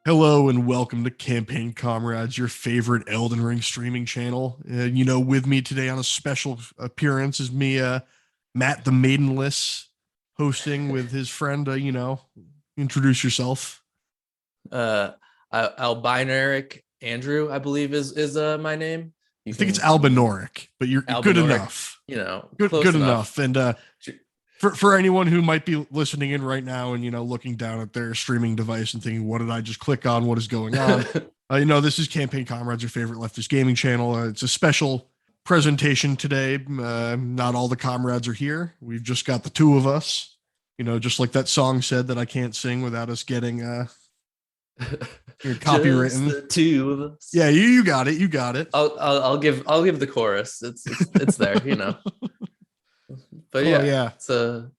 Hello and welcome to Campaign Comrades, your favorite Elden Ring streaming channel. With me today on a special appearance is me, Matt the Maidenless, hosting with his friend. Introduce yourself. uh Albinaric Andrew, I believe is my name. I You think it's can Albinoric, but you're good Albinoric, enough. Good close enough. enough. And for anyone who might be listening in right now and looking down at their streaming device and thinking, "What did I just click on? What is going on?" This is Campaign Comrades, your favorite leftist gaming channel. It's a special presentation today. Not all the comrades are here. We've just got the two of us. Just like that song said that I can't sing without us getting Just copywritten. the two of Yeah, us. you got it. You got it. I'll give the chorus. It's there. But Oh yeah, yeah. it's a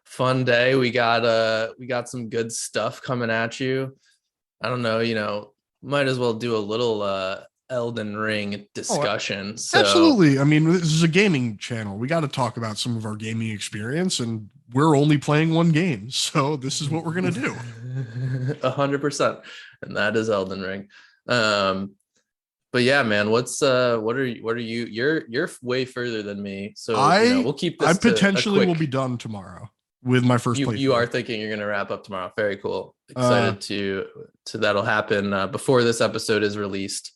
fun day. We got some good stuff coming at you. I don't know, might as well do a little Elden Ring Oh, discussion. So absolutely. I mean, this is a gaming channel. We got to talk about some of our gaming experience, and we're only playing one game, so this is what we're gonna do. 100%, and that is Elden Ring. But yeah, man, what are you? You're way further than me, so I we'll keep I this to a potentially will be quick. done tomorrow with my first You playthrough. are thinking you're gonna wrap up tomorrow. Very cool. Uh, Excited to that'll happen before this episode is released,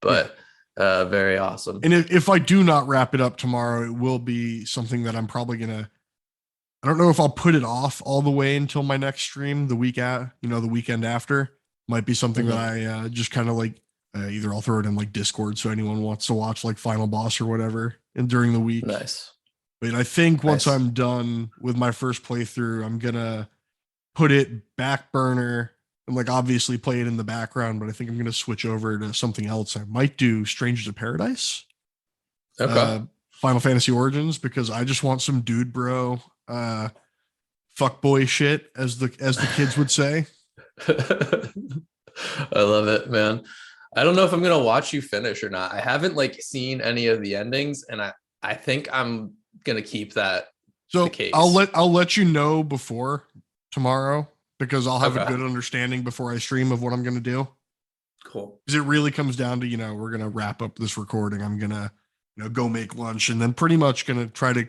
yeah. but very awesome. And if I do not wrap it up tomorrow, it will be something that I'm probably gonna. I don't know if I'll put it off all the way until my next stream, the weekend after. Might be something that Mhm. I just kind of like. Either I'll throw it in like Discord so anyone wants to watch like Final Boss or whatever, and during the week. Nice, But I think once nice. I'm done with my first playthrough, I'm gonna put it back burner and like obviously play it in the background. But I think I'm gonna switch over to something else. I might do Strangers of Paradise, Okay. uh, Final Fantasy Origins, because I just want some dude bro, fuck boy shit, as the kids would say. I love it, man. I don't know if I'm gonna watch you finish or not. I haven't like seen any of the endings, and I think I'm gonna keep that the So case. I'll let you know before tomorrow because I'll have a Okay, good understanding before I stream of what I'm gonna do. cool. Because it really comes down to we're gonna wrap up this recording. I'm gonna go make lunch and then pretty much gonna try to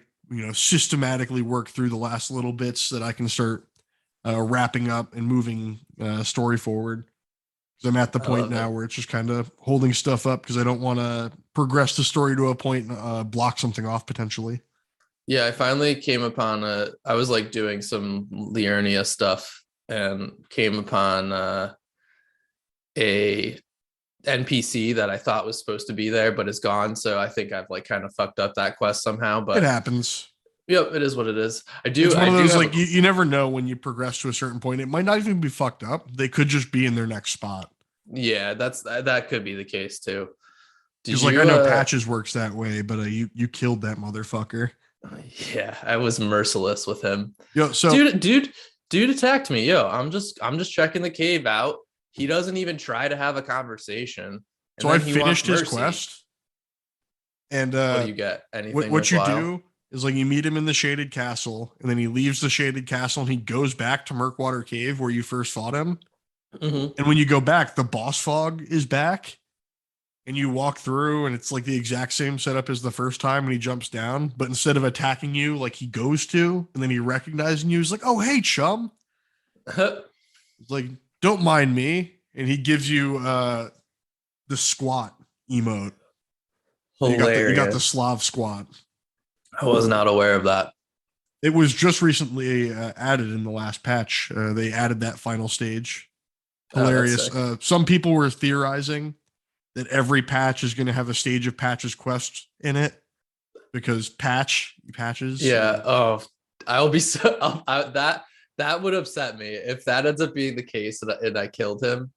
systematically work through the last little bits that I can start wrapping up and moving story forward. Because I'm at the I point love now it. where it's just kind of holding stuff up because I don't want to progress the story to a point and block something off potentially. Yeah, I finally came upon a. I was like doing some Liurnia stuff and came upon a NPC that I thought was supposed to be there, but is gone. So I think I've like kind of fucked up that quest somehow. It But happens. yep, it is what it is. I It's do. one I of do those have a. like you never know when you progress to a certain point. It might not even be fucked up. They could just be in their next spot. Yeah, that could be the case too. Did Because like I you? know patches works that way, but you killed that motherfucker. Yeah, I was merciless with him. Yo, so Dude attacked me. Yo, I'm just checking the cave out. He doesn't even try to have a conversation, so and I then he wants finished his mercy. quest, and What do you get? what Anything what you worthwhile? do is like you meet him in the shaded castle, and then he leaves the shaded castle and he goes back to Murkwater Cave where you first fought him. Mm-hmm. And when you go back, the boss fog is back, and you walk through, and it's like the exact same setup as the first time. And he jumps down, but instead of attacking you like he goes to, and then he recognizing you, he's like, "Oh hey chum," it's like, "Don't mind me," and he gives you the squat emote. You got the Hilarious. Slav squat. I was not aware of that. It was just recently added in the last patch. They added that final stage. Oh, that's Hilarious. sick. Some people were theorizing that every patch is going to have a stage of patches quest in it because patches. Yeah. Oh, I'll be so that would upset me if that ends up being the case and I killed him.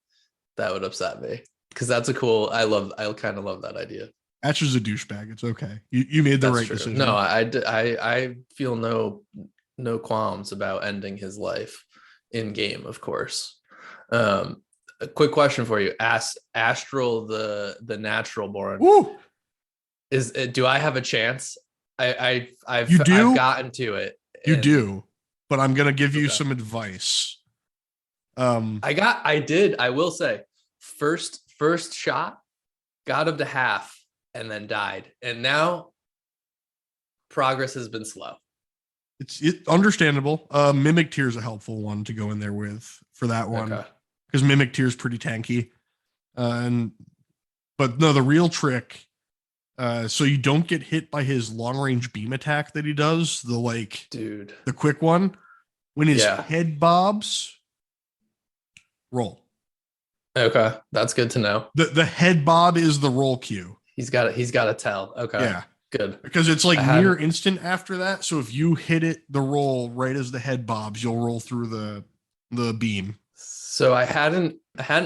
That would upset me because that's a cool. I kind of love that idea. Patches a douchebag. It's okay. You made the That's right true. No, decision. I feel no qualms about ending his life in game, of course. A quick question for you: Astral, the natural born, Woo! is do I have a chance? You I've do, gotten to it, you and do, but I'm gonna give you okay, some advice. I will say, first shot, got him to half and then died. And now progress has been slow. It's understandable. Mimic Tear is a helpful one to go in there with for that one, because Mimic Tear is pretty tanky. But no, the real trick, so you don't get hit by his long range beam attack that he does, the quick one. When his head bobs, roll. Okay, that's good to know. The head bob is the roll cue. He's got to tell. Okay. Yeah. Good. Because it's like near instant after that. So if you hit it, the roll right as the head bobs, you'll roll through the beam. So I hadn't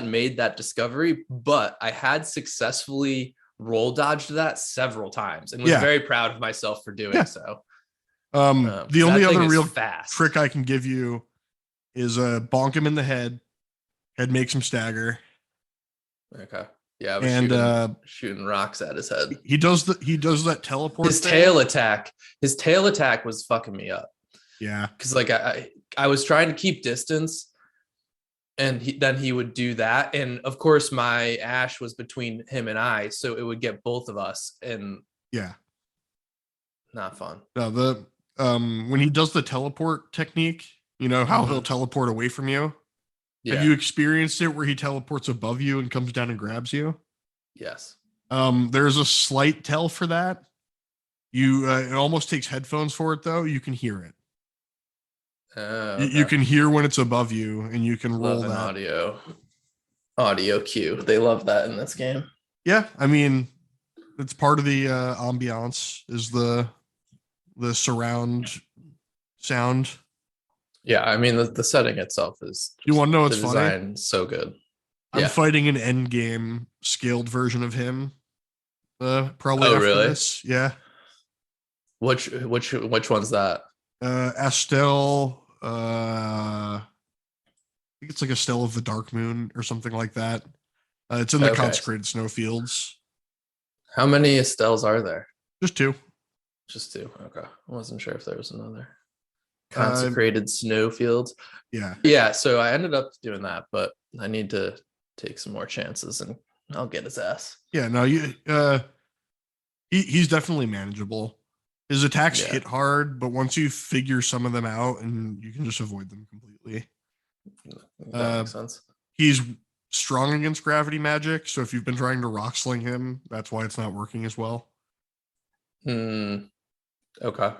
made that discovery, but I had successfully roll dodged that several times and was very proud of myself for doing so. The only other real trick I can give you is bonk him in the head. Head makes him stagger. Okay. Yeah, I was shooting rocks at his head. He does that teleport. His tail attack was fucking me up. Yeah, because like I was trying to keep distance, and then he would do that, and of course my Ash was between him and I, so it would get both of us, and not fun. No, when he does the teleport technique, you know how he'll teleport away from you. Yeah. Have you experienced it where he teleports above you and comes down and grabs you? Yes. There's a slight tell for that. It almost takes headphones for it though. You can hear it. Okay. You can hear when it's above you, and you can roll that audio cue. They love that in this game. Yeah, I mean, it's part of the ambiance is the surround sound. Yeah, I mean the setting itself is. You want to know what's funny? Design so good. I'm fighting an end game scaled version of him. Probably. Oh, really? This. Yeah. Which one's that? Estelle. I think it's like Estelle of the Dark Moon or something like that. It's in the consecrated snowfields. How many Estelles are there? Just two. Just two. Okay, I wasn't sure if there was another. Consecrated snowfields. Yeah. So I ended up doing that, but I need to take some more chances, and I'll get his ass. Yeah. No, he's definitely manageable. His attacks hit hard, but once you figure some of them out, and you can just avoid them completely. That makes sense. He's strong against gravity magic, so if you've been trying to rock sling him, that's why it's not working as well. Okay.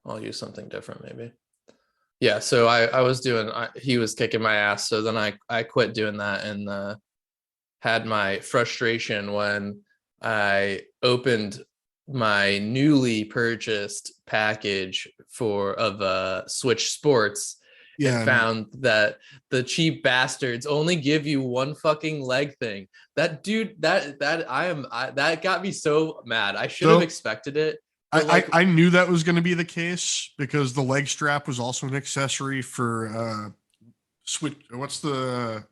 I'll use something different maybe. Yeah, so I was doing, he was kicking my ass, so then I quit doing that, and had my frustration when I opened my newly purchased package of Switch Sports and found that the cheap bastards only give you one fucking leg thing. That dude, that got me so mad. I should have expected it. I knew that was going to be the case because the leg strap was also an accessory for Switch. What's the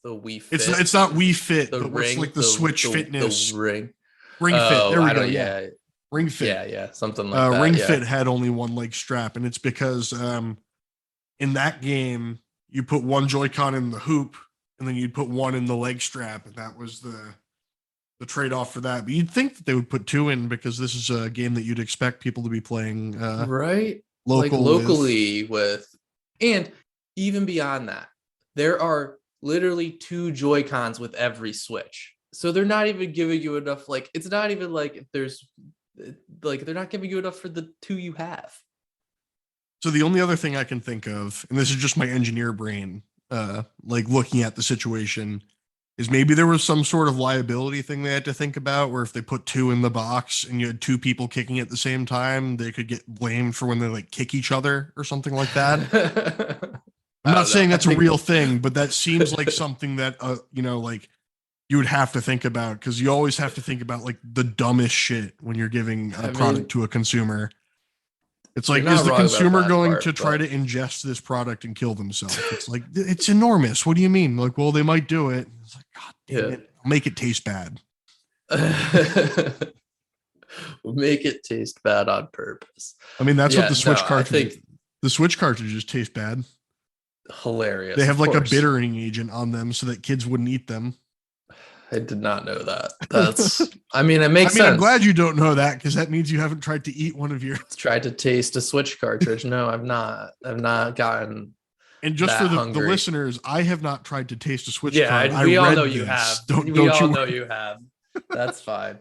Wii Fit? It's not Wii Fit, but what's like the Switch Fitness ring Fit. There we go. Yeah. Ring Fit. Yeah, something like that. Ring Fit had only one leg strap, and it's because in that game you put one Joy-Con in the hoop, and then you'd put one in the leg strap, and that was the trade-off for that. But you'd think that they would put two in because this is a game that you'd expect people to be playing right locally with. And even beyond that, there are literally two Joy-Cons with every Switch. So they're not even giving you enough, like it's not even like there's like they're not giving you enough for the two you have. So the only other thing I can think of, and this is just my engineer brain, like looking at the situation, is maybe there was some sort of liability thing they had to think about where if they put two in the box and you had two people kicking at the same time, they could get blamed for when they like kick each other or something like that. I'm not saying that's a real thing, but that seems like something that, like you would have to think about, because you always have to think about like the dumbest shit when you're giving a product to a consumer. It's like, is the consumer going to try to ingest this product and kill themselves? It's like, it's enormous. What do you mean? Like, well, they might do it. It's like, God damn it. I'll make it taste bad. Make it taste bad on purpose. I mean, that's what the Switch cartridge. The Switch cartridges taste bad. Hilarious. They have Of like a course. bittering agent on them so that kids wouldn't eat them. I did not know that. I mean, it makes I'm sense. glad you don't know that because that means you haven't tried to eat one of your. Tried to taste a Switch cartridge. No, I've not. I've not gotten And just for that the hungry. listeners, I have not tried to taste a Switch Yeah, card. I we all know read you have. this. Don't We don't all you know worry. you have. That's fine.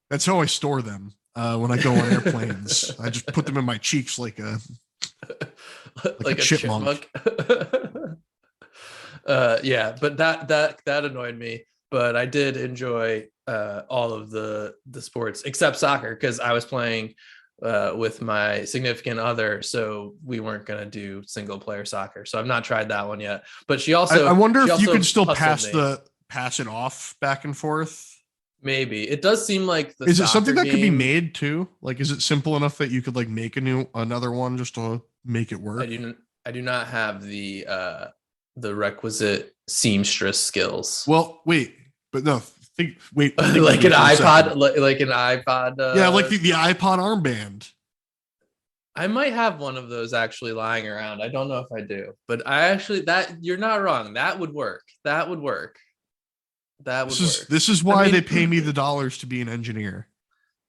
That's how I store them when I go on airplanes. I just put them in my cheeks like a Like a chipmunk. chipmunk. Yeah, but that annoyed me. But I did enjoy all of the sports except soccer because I was playing with my significant other, so we weren't gonna do single player soccer. So I've not tried that one yet. But I wonder she if you also could still hustled me. pass it off back and forth. Maybe it does seem like the Is it something soccer that could be game. made too? Like, is it simple enough that you could like make another one just to make it work? I do not have the requisite seamstress skills. Well, wait, but no, wait, Like an iPod, like an iPod. Yeah, like the iPod armband. I might have one of those actually lying around. I don't know if I do, but I actually that you're not wrong. That would work. That would work. That would work. This is why they pay me the dollars to be an engineer.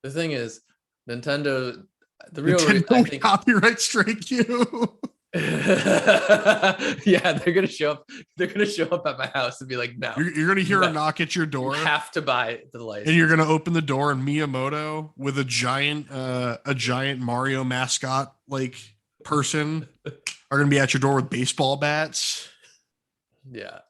The thing is, Nintendo. Nintendo I think. copyright strike you. Yeah, they're gonna show up. They're gonna show up at my house and be like, "No, you're gonna hear a knock at your door. You have to buy the license." And you're gonna open the door, and Miyamoto with a giant Mario mascot like person are gonna be at your door with baseball bats. Yeah,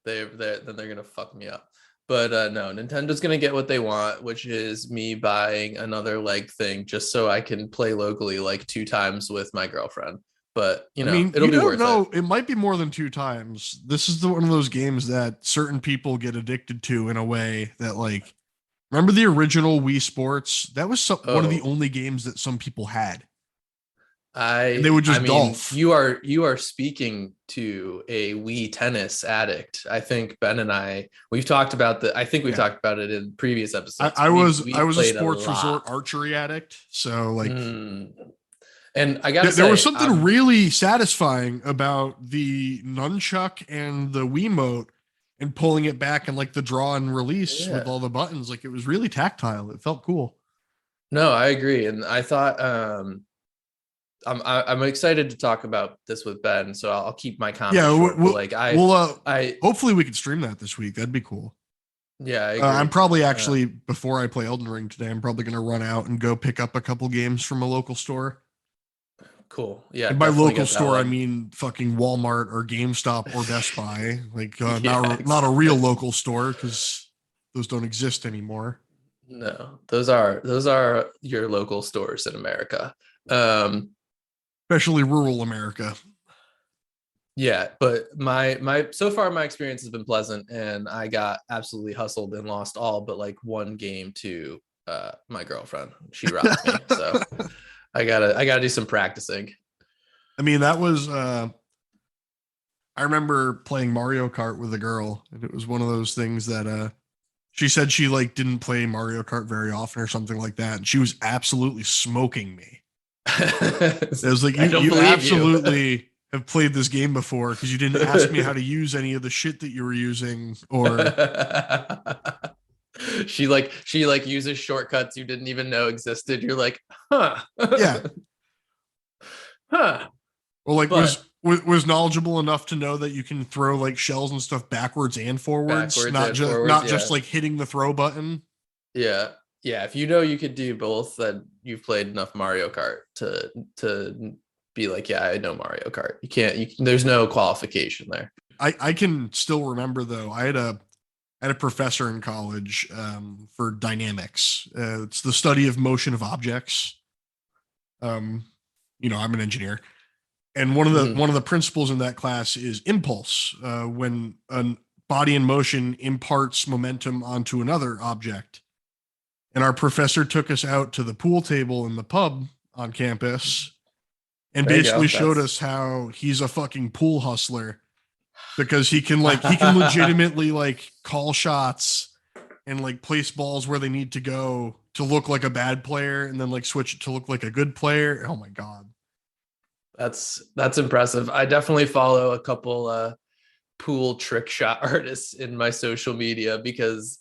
then they're gonna fuck me up. But no, Nintendo's gonna get what they want, which is me buying another leg thing just so I can play locally like 2 times with my girlfriend. But you know, it'll be worth it. It might be more than 2 times. This is one of those games that certain people get addicted to in a way that, like, remember the original Wii Sports? That was one of the only games that some people had. And they would just golf. You are speaking to a Wii tennis addict. I think Ben and we've talked about talked about it in previous episodes. I was a sports resort archery addict. So like and I gotta say, there was something really satisfying about the nunchuck and the Wiimote and pulling it back and like the draw and release with all the buttons. Like, it was really tactile. It felt cool. No, I agree. And I thought I'm excited to talk about this with Ben, so I'll keep my comments short. Hopefully we can stream that this week. That'd be cool. Yeah, I agree. I'm probably actually before I play Elden Ring today, I'm probably going to run out and go pick up a couple games from a local store. Cool. Yeah. And by local store, I mean fucking Walmart or GameStop or Best Buy. Like not a real local store because those don't exist anymore. No, those are your local stores in America. Especially rural America. Yeah, but my so far my experience has been pleasant, and I got absolutely hustled and lost all but like one game to my girlfriend. She rocked me, so I gotta do some practicing. I mean, that was I remember playing Mario Kart with a girl, and it was one of those things that she said she like didn't play Mario Kart very often or something like that, and she was absolutely smoking me. It was like, you absolutely have played this game before because you didn't ask me how to use any of the shit that you were using, or she uses shortcuts you didn't even know existed. You're like, huh. Yeah. Or like was knowledgeable enough to know that you can throw like shells and stuff backwards and forwards, not just like hitting the throw button. Yeah. Yeah, if you know you could do both, then you've played enough Mario Kart to be like, yeah, I know Mario Kart. There's no qualification there. I can still remember though. I had a professor in college for dynamics. It's the study of motion of objects. I'm an engineer, and one of the principles in that class is impulse. When a body in motion imparts momentum onto another object. And our professor took us out to the pool table in the pub on campus and basically showed us how he's a fucking pool hustler because he can legitimately like call shots and like place balls where they need to go to look like a bad player and then like switch it to look like a good player. Oh my God. That's impressive. I definitely follow a couple pool trick shot artists in my social media because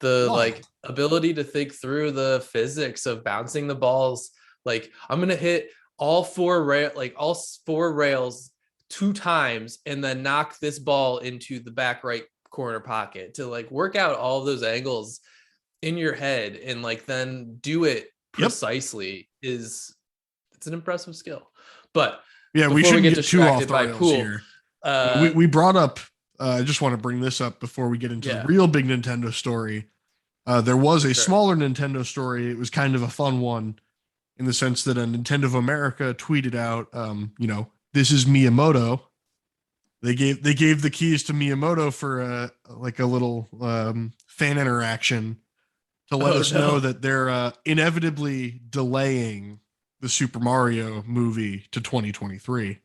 the Why? like ability to think through the physics of bouncing the balls, like I'm gonna hit all four rails 2 times and then knock this ball into the back right corner pocket, to like work out all of those angles in your head and like then do it Yep. precisely is it's an impressive skill. But Yeah, we before we shouldn't get get too off distracted the by rails pool, here. We uh we brought up. I just want to bring this up before we get into the yeah, real big Nintendo story. There was for a sure. smaller Nintendo story. It was kind of a fun one in the sense that a Nintendo of America tweeted out, this is Miyamoto. They gave the keys to Miyamoto for like a little fan interaction to let Oh us know no. that they're inevitably delaying the Super Mario movie to 2023.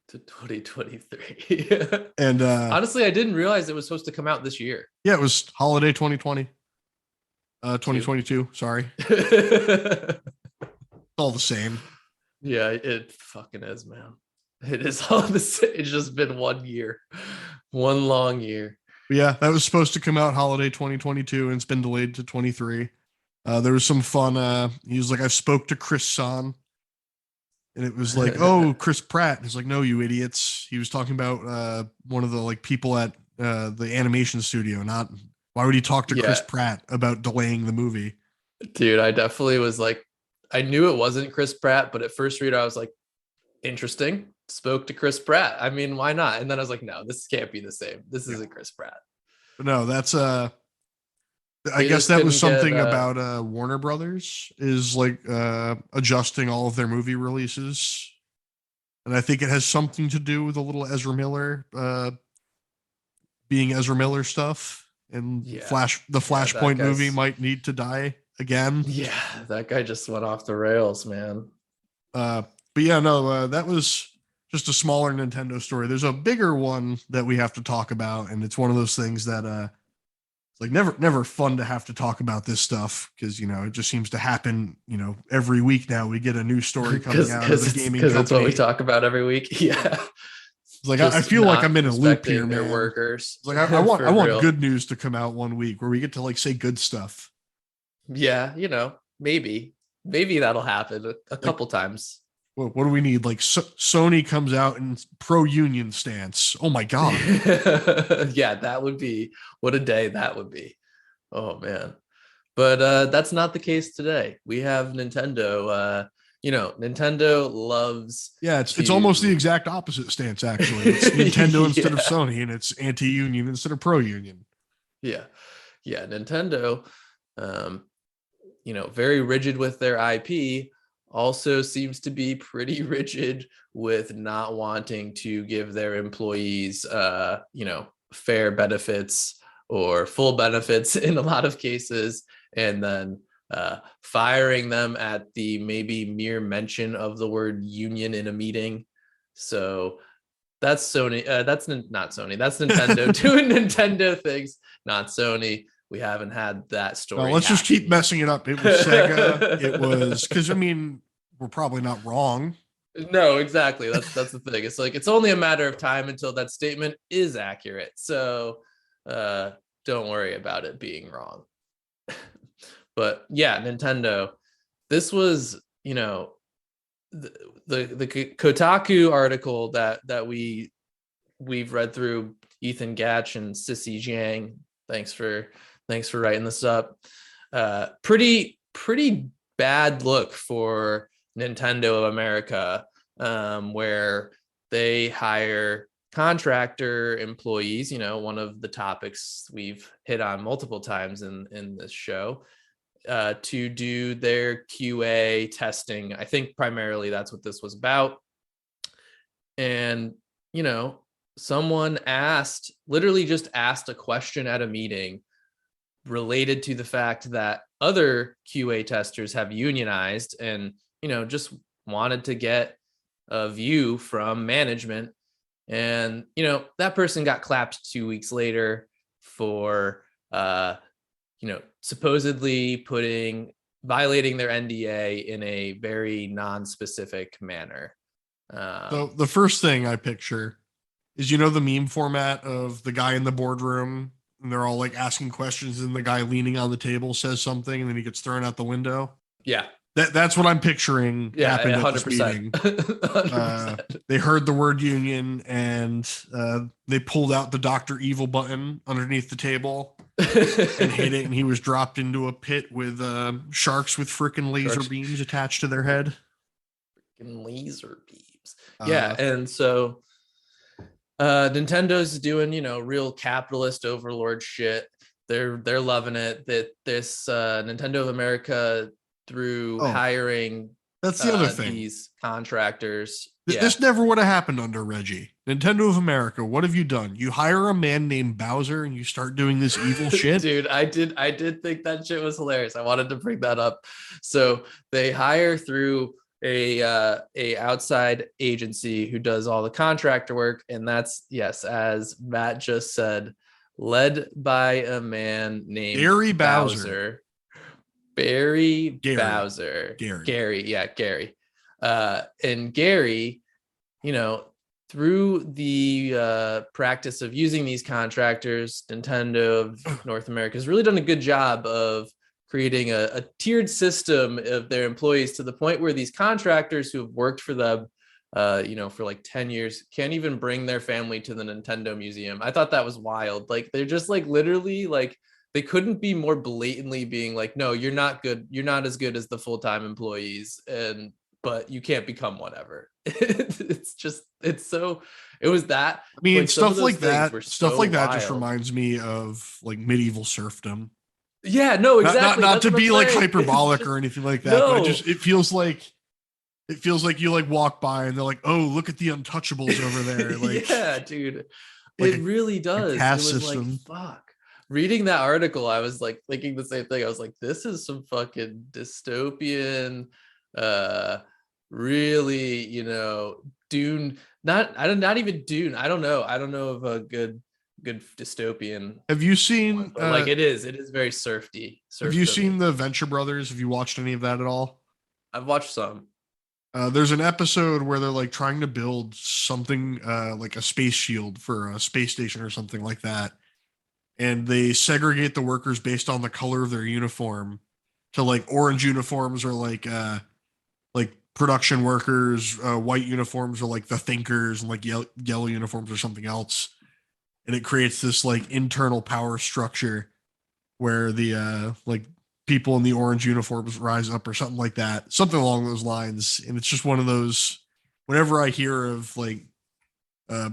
To 2023. And Honestly, I didn't realize it was supposed to come out this year yeah, it was holiday 2020, too. 2022. Sorry, all the same. Yeah, it fucking is, man. It is all the same. It's just been 1 year, one long year. But yeah, that was supposed to come out holiday 2022, and it's been delayed to 23. There was some fun. He was like, "I spoke to Chris San," and it was like, "Oh, Chris Pratt." And he's like, "No, you idiots." He was talking about one of the like people at the animation studio. Not why would he talk to Chris Yeah, Pratt about delaying the movie? dude, I definitely was like, I knew it wasn't Chris Pratt, but at first read, I was like, interesting. Spoke to Chris Pratt. I mean, why not? And then I was like, no, this can't be the same. This Yeah, isn't Chris Pratt. but no, that's I They guess just that was couldn't get something about Warner Brothers is like adjusting all of their movie releases, and I think it has something to do with a little Ezra Miller being Ezra Miller stuff, and yeah, The yeah, that Flashpoint movie guy's might need to die again. yeah, that guy just went off the rails, man. Uh, but yeah, no, that was just a smaller Nintendo story. There's a bigger one that we have to talk about, and it's one of those things that it's like never fun to have to talk about this stuff because it just seems to happen. Every week now we get a new story coming out of the gaming Because it's what we company. talk about every week. Yeah, It's like I just feel like I'm not in a loop here, respecting their man. workers It's like I for want real. good news to come out one week where we get to like say good stuff. Yeah, maybe that'll happen a Like couple times. what do we need? Like Sony comes out in pro union stance. Oh my god. Yeah, that would be what a day that would be. Oh man. But that's not the case today. We have Nintendo. Nintendo loves Yeah, it's almost the to exact opposite stance actually. It's Nintendo instead of yeah, Sony and it's anti-union instead of pro-union. yeah, yeah. Nintendo, um, very rigid with their IP, also seems to be pretty rigid with not wanting to give their employees, fair benefits or full benefits in a lot of cases, and then firing them at the maybe mere mention of the word union in a meeting. So that's Sony. That's not Sony. That's Nintendo doing Nintendo things, not Sony. We haven't had that Well, story let's just happen keep yet. messing it up. It was Sega. It was because I mean we're probably not wrong. No, exactly. That's the thing. It's like it's only a matter of time until that statement is accurate. So uh don't worry about it being wrong. But yeah, Nintendo. This was, the the Kotaku article that we've read through, Ethan Gatch and Sissy Jiang. Thanks for writing this up. Pretty bad look for Nintendo of America, where they hire contractor employees. One of the topics we've hit on multiple times in this show, to do their QA testing. I think primarily that's what this was about. And, someone literally just asked a question at a meeting related to the fact that other QA testers have unionized and, just wanted to get a view from management. And, that person got clapped 2 weeks later for, supposedly violating their NDA in a very non-specific manner. So the first thing I picture is, the meme format of the guy in the boardroom and they're all like asking questions and the guy leaning on the table says something and then he gets thrown out the window. Yeah. That's what I'm picturing happened at this 100%. meeting. 100%. They heard the word union and they pulled out the Dr. Evil button underneath the table and hit it, and he was dropped into a pit with sharks with freaking laser beams attached to their head. Freaking laser beams. Yeah, and so Nintendo's doing, real capitalist overlord shit. They're loving it. That this Nintendo of America, through hiring that's the other thing, these contractors. This never would have happened under Reggie. Nintendo of America, what have you done? You hire a man named Bowser and you start doing this evil shit? Dude, I did think that shit was hilarious. I wanted to bring that up. So they hire through a outside agency who does all the contractor work, and that's, yes, as Matt just said, led by a man named Gary Bowser. Gary. Yeah, Gary. And Gary, through the practice of using these contractors, Nintendo of North America has really done a good job of creating a tiered system of their employees, to the point where these contractors who have worked for them, for like 10 years can't even bring their family to the Nintendo museum. I thought that was wild. Like, they're just like, literally, like, they couldn't be more blatantly being like, no, you're not good. You're not as good as the full-time employees, but you can't become whatever. It was that. I mean, like, stuff like that just reminds me of like medieval serfdom. Yeah, no, exactly. Not to be like hyperbolic or anything like that, but it feels like you like walk by and they're like, oh, look at the untouchables over there. Like, yeah, dude, like it really does. It was system. Like, fuck. Reading that article, I was like thinking the same thing. I was like, this is some fucking dystopian, really, Dune. Not even Dune. I don't know of a good dystopian. Have you seen like it is very surfy. Have you seen the Venture Brothers? Have you watched any of that at all? I've watched some. There's an episode where they're like trying to build something like a space shield for a space station or something like that. And they segregate the workers based on the color of their uniform. So like orange uniforms are like production workers, white uniforms are like the thinkers, and like yellow uniforms are something else. And it creates this like internal power structure where the like people in the orange uniforms rise up or something like that, something along those lines. And it's just one of those, whenever I hear of like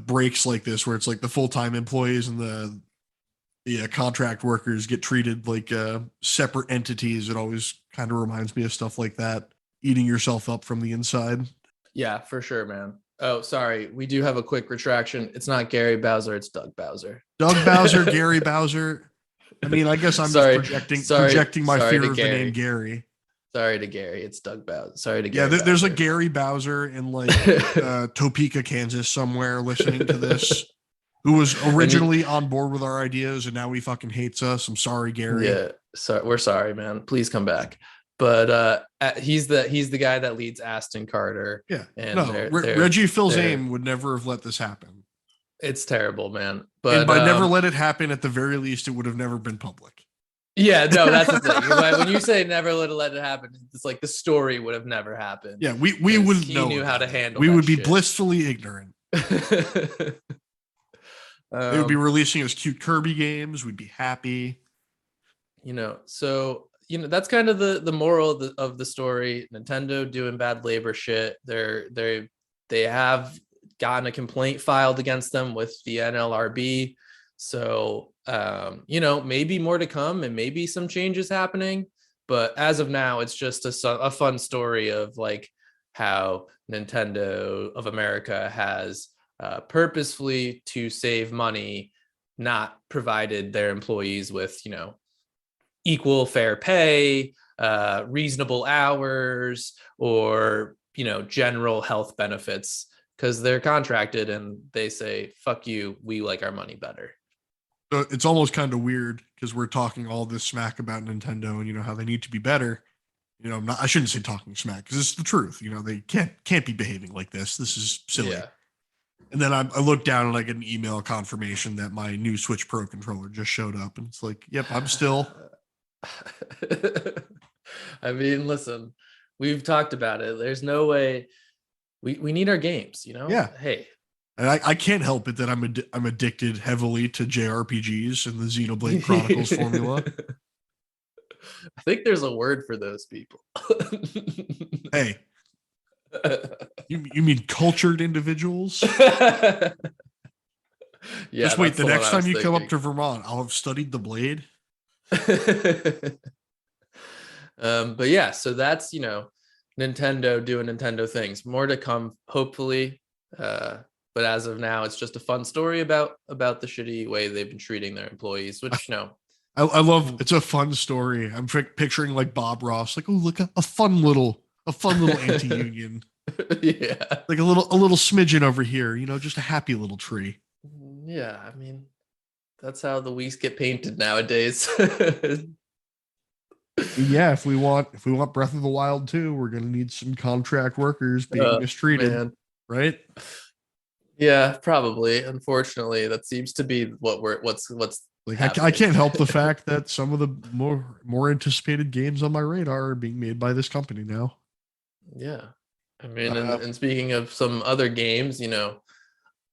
breaks like this, where it's like the full-time employees and the contract workers get treated like separate entities, it always kind of reminds me of stuff like that, eating yourself up from the inside. Yeah, for sure, man. Oh, sorry. We do have a quick retraction. It's not Gary Bowser. It's Doug Bowser. Doug Bowser, Gary Bowser. I mean, I guess I'm just projecting my fear of the name Gary. Sorry to Gary. It's Doug Bowser. Sorry to Gary. Yeah, there's a Gary Bowser in like Topeka, Kansas somewhere listening to this, who was originally on board with our ideas and now he fucking hates us. I'm sorry, Gary. Yeah, we're sorry, man. Please come back. But he's the guy that leads Aston Carter. Yeah, and Reggie Fils-Aime would never have let this happen. It's terrible, man. But and by never let it happen, at the very least, it would have never been public. Yeah, no, that's the thing. When you say never let it happen, it's like the story would have never happened. Yeah, we wouldn't know. He knew how to handle. We would be blissfully ignorant. They would be releasing us cute Kirby games. We'd be happy. So that's kind of the moral of the story. Nintendo doing bad labor shit. They have gotten a complaint filed against them with the NLRB. So maybe more to come and maybe some changes happening. But as of now, it's just a fun story of like how Nintendo of America has purposefully, to save money, not provided their employees with equal fair pay, reasonable hours, or general health benefits, because they're contracted and they say, fuck you, we like our money better. So it's almost kind of weird because we're talking all this smack about Nintendo and how they need to be better, I shouldn't say talking smack because it's the truth. They can't be behaving like this. This is silly. Yeah. And then I look down and I get an email confirmation that my new Switch Pro controller just showed up, and it's like, yep, I'm still. I mean, listen, we've talked about it. There's no way we need our games, Yeah. Hey. And I can't help it that I'm addicted heavily to JRPGs and the Xenoblade Chronicles formula. I think there's a word for those people. Hey, you mean cultured individuals? Yeah, Just wait. that's The the one next I was time you come up thinking. to Vermont, I'll have studied the blade. But yeah, so that's Nintendo doing Nintendo things. More to come, hopefully. But as of now, it's just a fun story about the shitty way they've been treating their employees, which I love. It's a fun story. I'm picturing like Bob Ross, like, oh, look, a fun little anti-union, yeah, like a little smidgen over here. Just a happy little tree. yeah. I mean, that's how the weeks get painted nowadays. Yeah, if we want Breath of the Wild 2, we're gonna need some contract workers being mistreated, Man. right? Yeah, probably. Unfortunately, that seems to be what's Like I happening. can't help the fact that some of the more anticipated games on my radar are being made by this company now. Yeah. I mean, and, Uh, and speaking of some other games,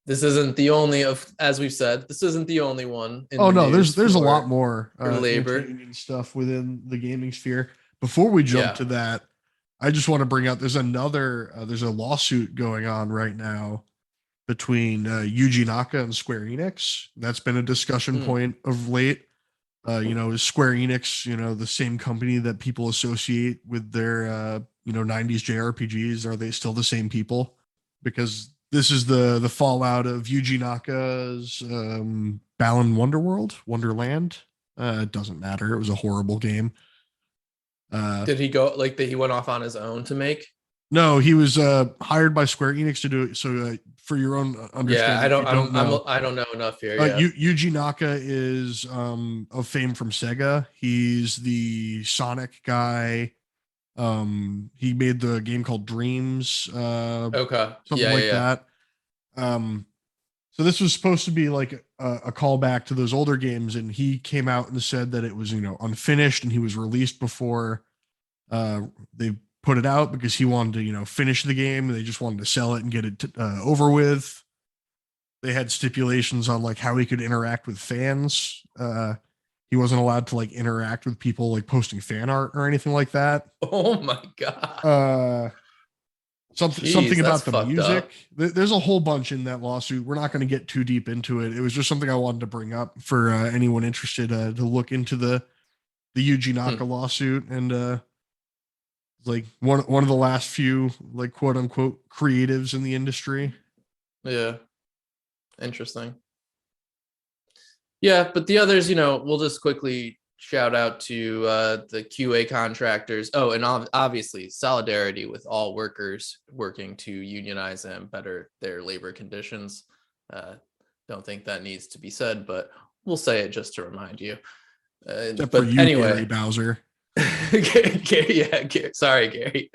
this isn't the only as we've said, this isn't the only one in oh the no, news there's a lot for more labor. anti-union stuff within the gaming sphere. Before we jump Yeah. to that, I just want to bring out there's a lawsuit going on right now between Yuji Naka and Square Enix. That's been a discussion Mm. point of late. Is Square Enix, the same company that people associate with their, 90s JRPGs? Are they still the same people? Because this is the fallout of Yuji Naka's Balan Wonderland. It doesn't matter. It was a horrible game. Did he go like that? He went off on his own to make? No, he was hired by Square Enix to do it. So, for your own Yeah, understanding, if you don't know, I don't know enough here. Yeah. Yuji Naka is of fame from Sega. He's the Sonic guy. He made the game called Dreams, Okay. something Yeah, yeah, like yeah. that. So this was supposed to be like a callback to those older games, and he came out and said that it was unfinished, and he was released before they put it out because he wanted to finish the game. They just wanted to sell it and get it over with. They had stipulations on like how he could interact with fans. He wasn't allowed to like interact with people like posting fan art or anything like that. Oh my god. Uh, something Jeez, that's about the fucked up. music. There's a whole bunch in that lawsuit. We're not going to get too deep into it. It was just something I wanted to bring up for anyone interested to look into the Yuji Naka lawsuit, and like one of the last few like quote unquote creatives in the industry. Yeah. Interesting. Yeah, but the others, we'll just quickly shout out to the QA contractors. Oh, and obviously solidarity with all workers working to unionize and better their labor conditions. Don't think that needs to be said, but we'll say it just to remind you. Except for But you, anyway, Gary Bowser. Sorry, Gary.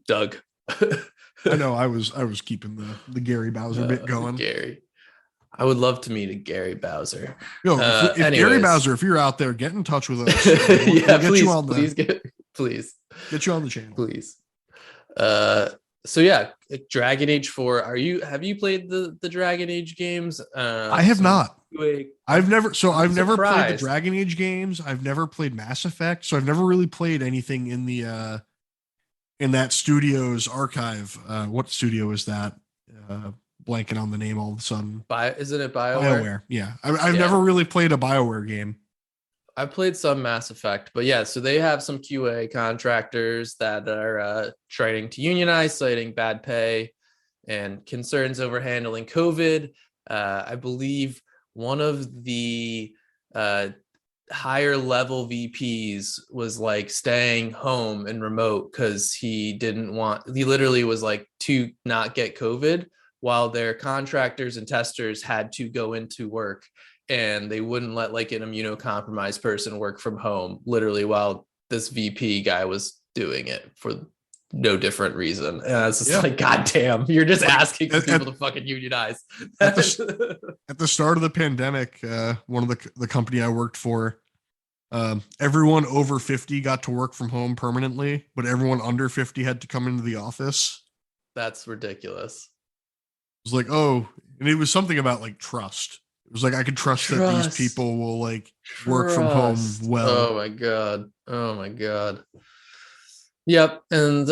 Doug. I know I was keeping the Gary Bowser bit going. Gary. I would love to meet a Gary Bowser. Yo, if Gary Bowser, if you're out there, get in touch with us. We'll get please, you on please get you on the channel, please. So yeah, Dragon Age 4. Have you played the Dragon Age games? I have not. I've never played the Dragon Age games. I've never played Mass Effect, so I've never really played anything in the in that studio's archive. What studio is that? Blanking on the name all of a sudden. Isn't it BioWare? Yeah. I've never really played a BioWare game. I played some Mass Effect, but yeah, so they have some QA contractors that are trying to unionize, citing bad pay and concerns over handling COVID. I believe one of the higher level VPs was like staying home and remote because he literally was like to not get COVID, while their contractors and testers had to go into work, and they wouldn't let like an immunocompromised person work from home, literally while this VP guy was doing it for no different reason. And it's just Yeah. like, God damn, you're just Like, asking for people to fucking unionize. at the start of the pandemic, one of the company I worked for, everyone over 50 got to work from home permanently, but everyone under 50 had to come into the office. That's ridiculous. It was like, oh, and it was something about like trust. It was like I could trust that these Trust. people will like work from home Trust. well. Oh my God. Oh my God. Yep. And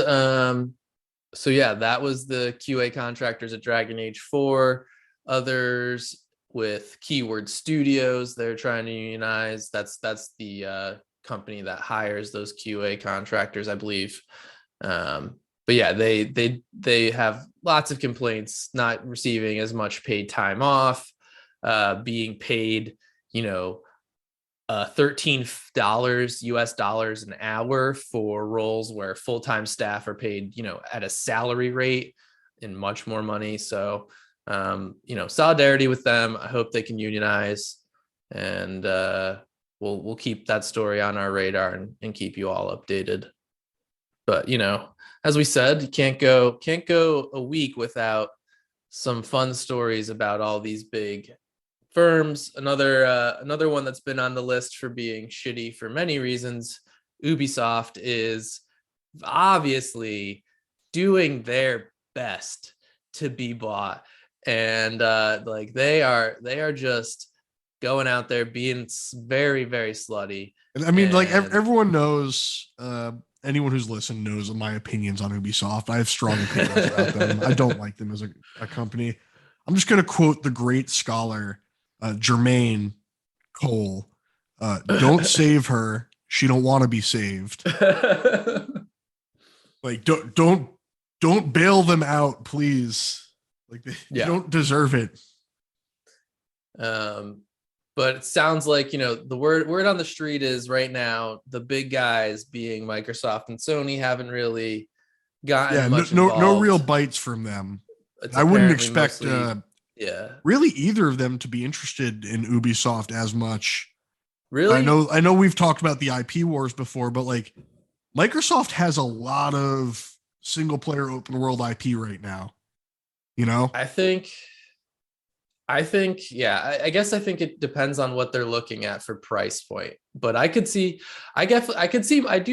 so yeah, that was the QA contractors at Dragon Age 4. Others with Keyword Studios, they're trying to unionize. That's the company that hires those QA contractors, I believe. But yeah, they have lots of complaints, not receiving as much paid time off, being paid, you know, $13 US dollars an hour for roles where full-time staff are paid, you know, at a salary rate and much more money. So, you know, solidarity with them. I hope they can unionize, and we'll keep that story on our radar and keep you all updated. But you know, as we said, you can't go a week without some fun stories about all these big firms. Another one that's been on the list for being shitty for many reasons. Ubisoft is obviously doing their best to be bought, and like they are just going out there being very, very slutty. And I mean, like And everyone knows, anyone who's listened knows my opinions on Ubisoft. I have strong opinions about them. I don't like them as a company. I'm just going to quote the great scholar, Jermaine Cole. Don't save her. She don't want to be saved. Like, don't bail them out, please. Like they yeah. don't deserve it. But it sounds like, you know, the word on the street is right now the big guys, being Microsoft and Sony, haven't really gotten Yeah, much no real involved. bites from them. It's I wouldn't apparently expect mostly, yeah. really either of them to be interested in Ubisoft as much. Really? I know we've talked about the IP wars before, but like Microsoft has a lot of single player open world IP right now. You know? I think yeah, I guess I think it depends on what they're looking at for price point. But I could see, I do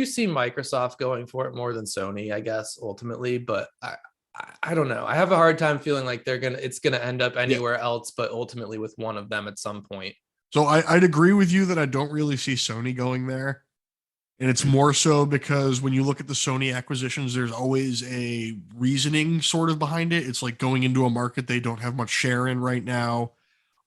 see Microsoft going for it more than Sony, I guess, ultimately. But I don't know. I have a hard time feeling like it's gonna end up Yeah. anywhere else, but ultimately with one of them at some point. So I'd agree with you that I don't really see Sony going there. And it's more so because when you look at the Sony acquisitions, there's always a reasoning sort of behind it. It's like going into a market they don't have much share in right now,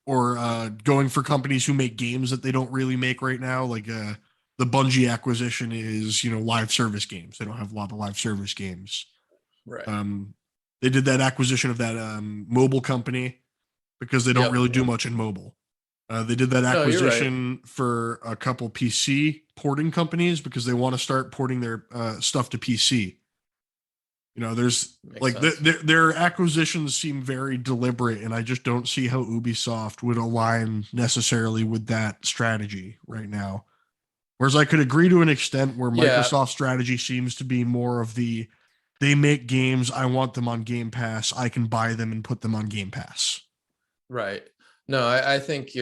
or going for companies who make games that they don't really make right now. Like the Bungie acquisition is, you know, live service games. They don't have a lot of live service games. Right. They did that acquisition of that mobile company because they don't Yep. really do much in mobile. They did that No, you're right. acquisition for a couple PC porting companies because they want to start porting their stuff to PC. You know, there's Makes like sense. their acquisitions seem very deliberate, and I just don't see how Ubisoft would align necessarily with that strategy right now. Whereas I could agree to an extent where Yeah. Microsoft's strategy seems to be more of the they make games, I want them on Game Pass, I can buy them and put them on Game Pass. Right. No, I think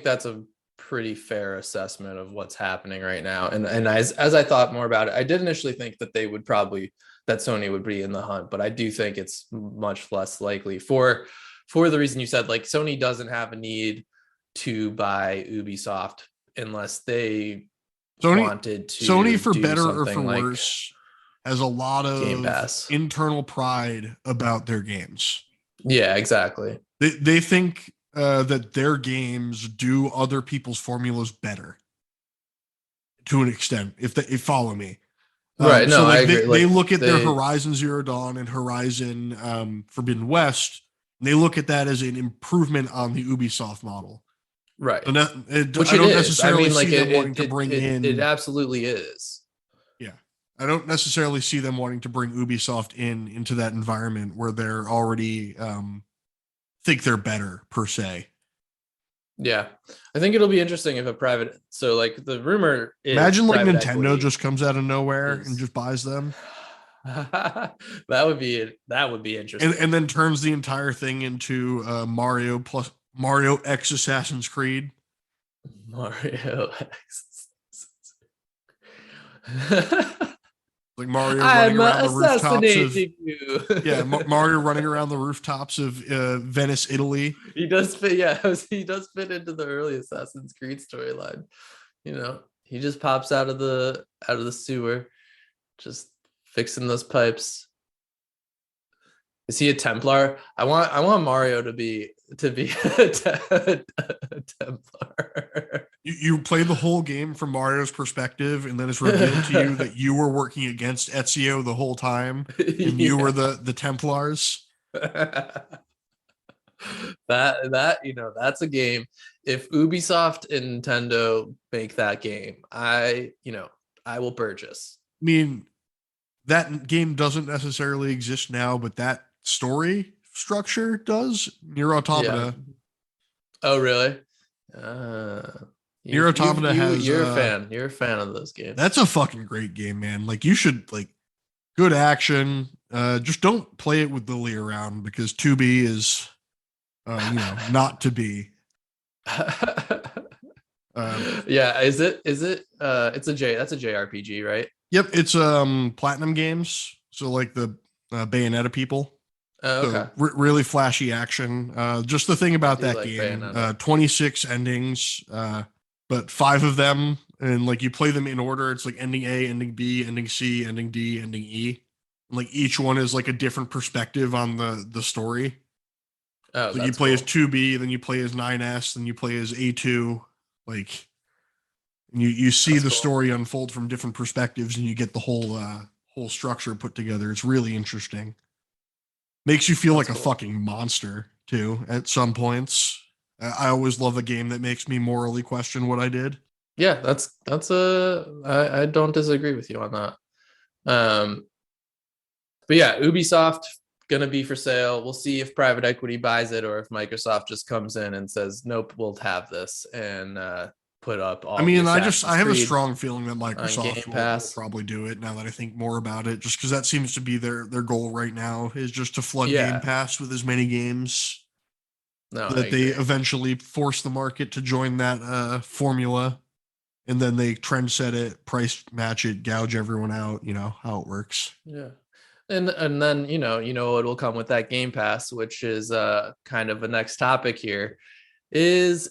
that's a pretty fair assessment of what's happening right now. And as I thought more about it, I did initially think that that Sony would be in the hunt, but I do think it's much less likely for the reason you said. Like, Sony doesn't have a need to buy Ubisoft unless they Sony wanted to Sony for do better or for something like worse has a lot Game of Pass. internal pride about their games. Yeah, exactly. They think that their games do other people's formulas better to an extent, if they follow me. Right. So No, I like agree. they Like look at their they Horizon Zero Dawn and Horizon Forbidden West, and they look at that as an improvement on the Ubisoft model. right. So Which I it don't is. I necessarily mean, like see them wanting to bring it in. absolutely is. Yeah, I don't necessarily see them wanting to bring Ubisoft into that environment where they're already think they're better per se. Yeah, I think it'll be interesting if a private. So like the rumor is Imagine like private Nintendo equity just comes out of nowhere and is. just buys them That would be and, interesting. and then turns the entire thing into Mario plus Mario X Assassin's Creed. Mario. Like Mario running I'm around the rooftops of assassinating you. yeah, Mario running around the rooftops of Venice, Italy. He does fit. Yeah, he does fit into the early Assassin's Creed storyline. He just pops out of the sewer, just fixing those pipes. Is he a Templar? I want Mario to be a Templar. You play the whole game from Mario's perspective, and then it's revealed to you that you were working against Ezio the whole time, and you were Yeah. the Templars. That's a game. If Ubisoft and Nintendo make that game, I will purchase. I mean, that game doesn't necessarily exist now, but that story structure does. Nier Yeah. Automata. Oh, really? Uh, Nier Automata has you're a fan. You're a fan of those games. that's a fucking great game, man. Like you should like good action. Just don't play it with Lily around because 2B is not to be. Um, Yeah, is it it's a J that's a JRPG, right? yep, it's Platinum Games, so like the Bayonetta people. Oh, So okay. really flashy action. Just the thing I about do that like game, Bayonetta. 26 endings, but five of them, and like you play them in order. It's like ending A, ending B, ending C, ending D, ending E. And like each one is like a different perspective on the story. Oh, So you that's play as cool. 2B, then you play as 9S, then you play as A2. Like and you see That's the cool. story unfold from different perspectives, and you get the whole structure put together. It's really interesting. Makes you feel That's like a cool. fucking monster too at some points. I always love a game that makes me morally question what I did. Yeah, that's a I don't disagree with you on that. Um, but yeah, Ubisoft gonna be for sale. We'll see if private equity buys it or if Microsoft just comes in and says, "Nope, we'll have this," and put up I all the mean, I Assassin's have a Creed strong feeling that on Microsoft Game will Pass. probably do it now that I think more about it, just because that seems to be their goal right now is just to flood Game Yeah, Pass with as many games no, I that they agree. eventually force the market to join that formula, and then they trend set it, price match it, gouge everyone out. You know how it works. Yeah. And then what will come with that Game Pass, which is kind of a next topic here, is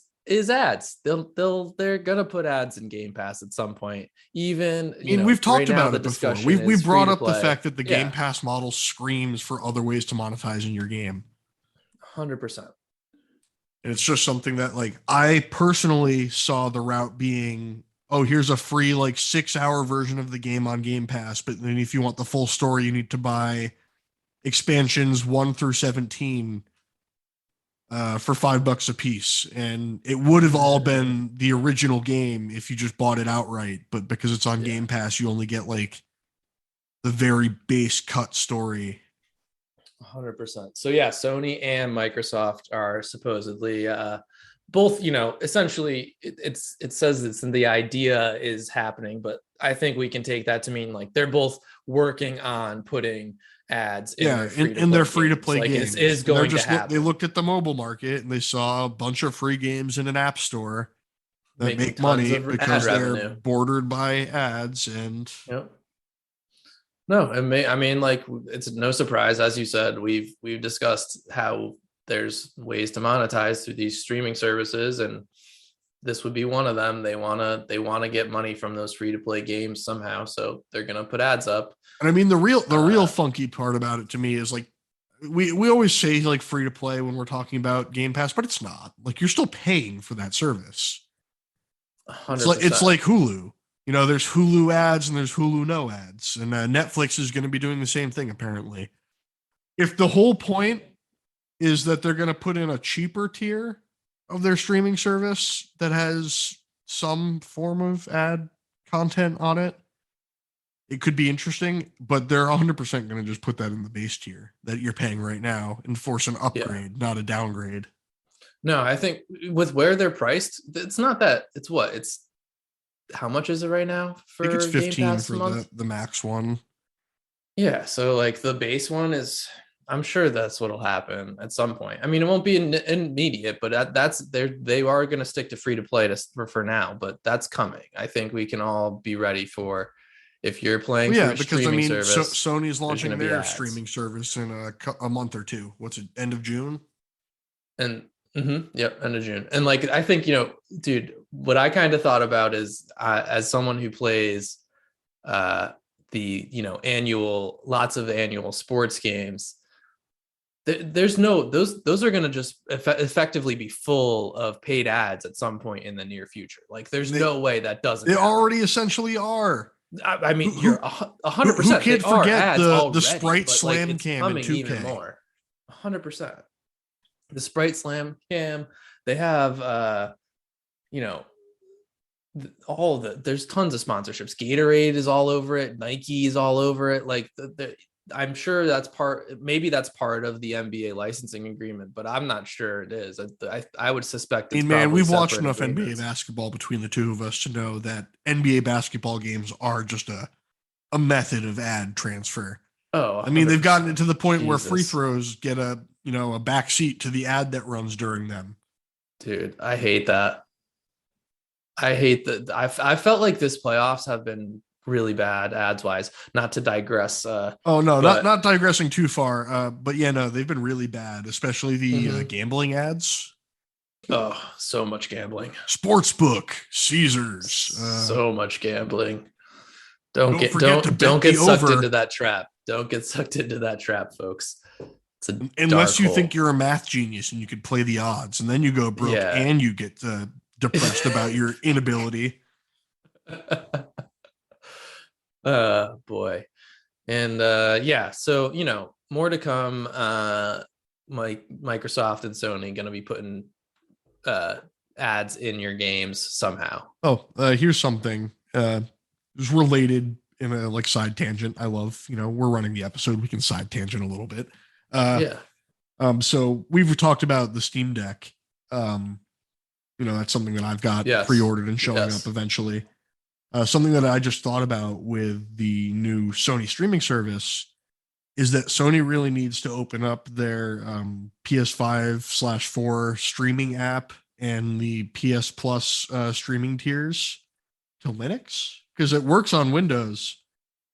ads. They're gonna put ads in Game Pass at some point. Even, I mean, we've right talked now about the it before. discussion We is free brought to up the play. fact that the Game Yeah, Pass model screams for other ways to monetize in your game. 100%. And it's just something that like I personally saw the route being, oh, here's a free like 6 hour version of the game on Game Pass, but then if you want the full story, you need to buy expansions 1 through 17 for $5 a piece. And it would have all been the original game if you just bought it outright. But because it's on Yeah, Game Pass, you only get like the very base cut story. 100%. So yeah, Sony and Microsoft are supposedly both, essentially it says it's the idea is happening, but I think we can take that to mean like they're both working on putting ads in Yeah, their free to and they're play free to games. play Like it games, is and they're going to just they happen, looked at the mobile market and they saw a bunch of free games in an app store that making make tons money of ad because they're revenue. bordered by ads. And Yep. No, I mean, like it's no surprise, as you said, we've discussed how there's ways to monetize through these streaming services, and this would be one of them. They wanna get money from those free to play games somehow, so they're gonna put ads up. I mean the real Uh, funky part about it to me is like we always say like free to play when we're talking about Game Pass, but it's not. Like you're still paying for that service. It's hundred like percent. Hulu. You know, there's Hulu ads and there's Hulu no ads, and Netflix is going to be doing the same thing apparently. If the whole point is that they're going to put in a cheaper tier of their streaming service that has some form of ad content on it, it could be interesting, but they're 100% going to just put that in the base tier that you're paying right now and force an Yeah. upgrade, not a downgrade. No, I think with where they're priced, it's not that. It's what it's. How much is it right now I think it's for Game 15 Pass a for month? the max one. Yeah, so like the base one is, I'm sure that's what'll happen at some point. I mean, it won't be immediate, but that's they are going to stick to free to play for now, but that's coming. I think we can all be ready for if you're playing Well, through yeah, a because I streaming mean, service, Sony's there's going launching to be their ads. streaming service in a month or two. What's it? End of June? And yep, end of June. And like I think, dude, what I kind of thought about is as someone who plays uh the annual lots of annual sports games, there's no those are going to just effectively be full of paid ads at some point in the near future. Like there's They no way that doesn't they happen. already essentially are. I mean, Who you're who 100%. They can't are forget ads the already, Sprite but like Slam it's Cam in coming even 2K? more. 100%. The Sprite Slam Cam, they have you know all there's tons of sponsorships. Gatorade is all over it. Nike is all over it. Like I'm sure maybe that's part of the NBA licensing agreement, but I'm not sure it is. I would suspect I it's mean, man, probably we've watched separate enough NBA agreements. basketball between the two of us to know that NBA basketball games are just a method of ad transfer. Oh, I mean, they've gotten it 100%. to the point where free Jesus. throws get a back seat to the ad that runs during them. Dude, I hate that. I hate that. I felt like this playoffs have been really bad ads wise. Not to digress, Oh no, but not digressing too far, but yeah, no, they've been really bad, especially the mhm. gambling ads. Oh, so much gambling. Sportsbook, Caesars. So much gambling. Don't Don't get forget to don't bet get the sucked into over, that trap. Don't get sucked into that trap, folks. It's a unless dark you think hole. you're a math genius and you could play the odds, and then you go broke Yeah. and you get depressed about your inability. Boy. And yeah, so more to come. Microsoft and Sony gonna be putting uh ads in your games somehow. Oh, here's something. It's related in a like side tangent. I love, we're running the episode. We can side tangent a little bit. Uh, Yeah. so we've talked about the Steam Deck. Um, that's something that I've got Yes. pre-ordered and showing up Yes. eventually. Something that I just thought about with the new Sony streaming service is that Sony really needs to open up their PS5/4 streaming app and the PS Plus streaming tiers to Linux because it works on Windows.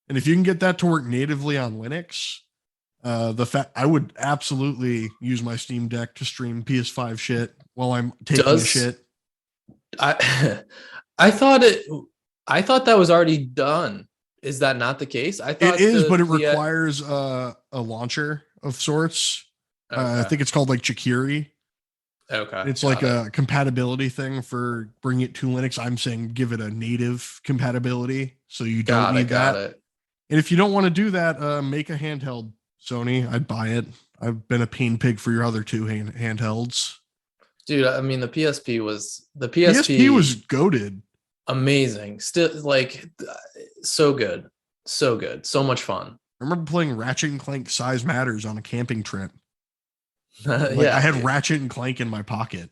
And if you can get that to work natively on Linux, the fact I would absolutely use my Steam Deck to stream PS5 shit while I'm taking a Does shit. I I thought it I thought that was already done. Is that not the case? I It thought is, but it the requires a launcher of sorts. I okay. think it's called like Chikiri. Okay, It's like got it. a compatibility thing for bringing it to Linux. I'm saying give it a native compatibility so you don't Got it. need Got that. it. And if you don't want to do that, make a handheld, Sony. I'd buy it. I've been a pain pig for your other two handhelds. Dude, I mean the PSP was PSP goaded. amazing. Still like so good. So good. So much fun. I remember playing Ratchet and Clank Size Matters on a camping trip. Like I Yeah, had dude. Ratchet and Clank in my pocket.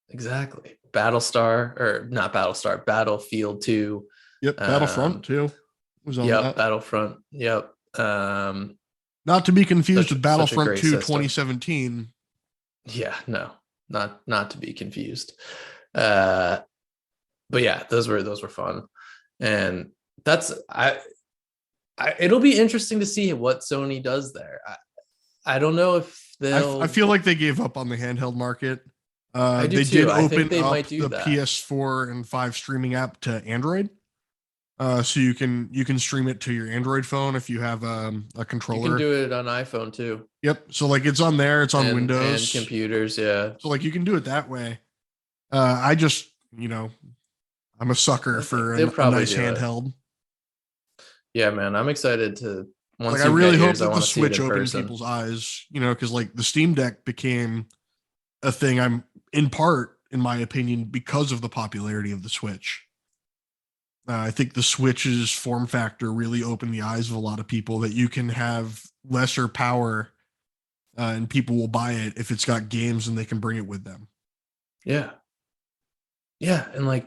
Exactly. Battlestar or not Battlestar, Battlefield 2. Yep, Battlefront Um too was on yep, that. Battlefront. Yep. Not to be confused with Such a Battlefront great 2 system. 2017. Yeah, no. Not to be confused. Uh but yeah, those were fun. And that's it'll be interesting to see what Sony does there. I don't know if I they'll feel like they gave up on the handheld market. I do They did too. I think open they up might do the that. PS4 and 5 streaming app to Android. So you can stream it to your Android phone if you have a You can controller. do it on iPhone too. Yep. So like it's on there. It's on And Windows. computers, yeah. So like you can do it that way. I just I'm a sucker I think for they'll a probably nice do it. handheld. Yeah, man. I'm excited to Like once I you get really hope yours, I that the want to see it Switch in opened person. people's eyes. Because like the Steam Deck became a thing. I'm in part, in my opinion, because of the popularity of the Switch. I think the Switch's form factor really opened the eyes of a lot of people that you can have lesser power and people will buy it if it's got games and they can bring it with them. Yeah. Yeah. And like,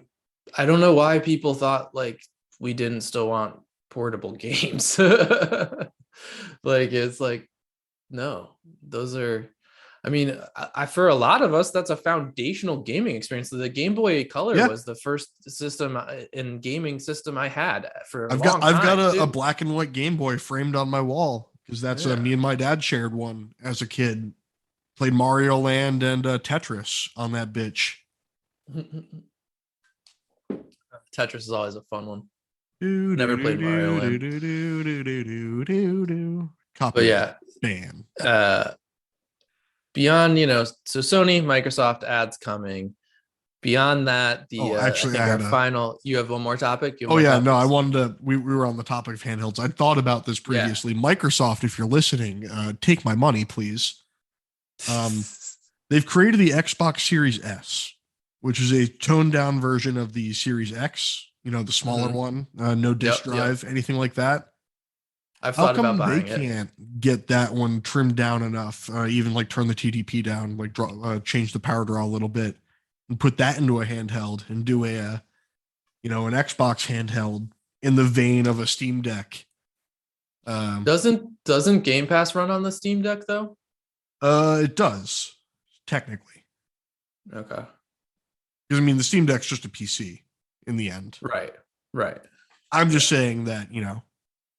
I don't know why people thought like we didn't still want portable games. Like, it's like, no, those are, I mean, for a lot of us, that's a foundational gaming experience. The Game Boy Color Yeah, was the first system in gaming system I had for a I've long got time a too. black and white Game Boy framed on my wall because that's Yeah. me and my dad shared one as a kid. Played Mario Land and Tetris on that bitch. Tetris is always a fun one. Do, do, Never do, played Mario do, Land. do, do, do, do, do, do, do. But Copyright yeah, ban. beyond, so Sony, Microsoft ads coming. Beyond that, Oh, I actually, I think our had a. final, you have one more topic? You have Oh more yeah, no, I topics? wanted to. We were on the topic of handhelds. I thought about this Yeah. previously. Microsoft, if you're listening, take my money, please. Um, they've created the Xbox Series S, which is a toned down version of the Series X. You know, the smaller Mhm. one, no disk Yep. drive, anything like that. I've How thought about come they buying it. can't get that one trimmed down enough? Even like turn the TDP down, like change the power draw a little bit, and put that into a handheld and do an Xbox handheld in the vein of a Steam Deck. Um, Doesn't Game Pass run on the Steam Deck though? it does technically, Okay. because I mean the Steam Deck's just a PC in the end. Right. Right. I'm Yeah. just saying that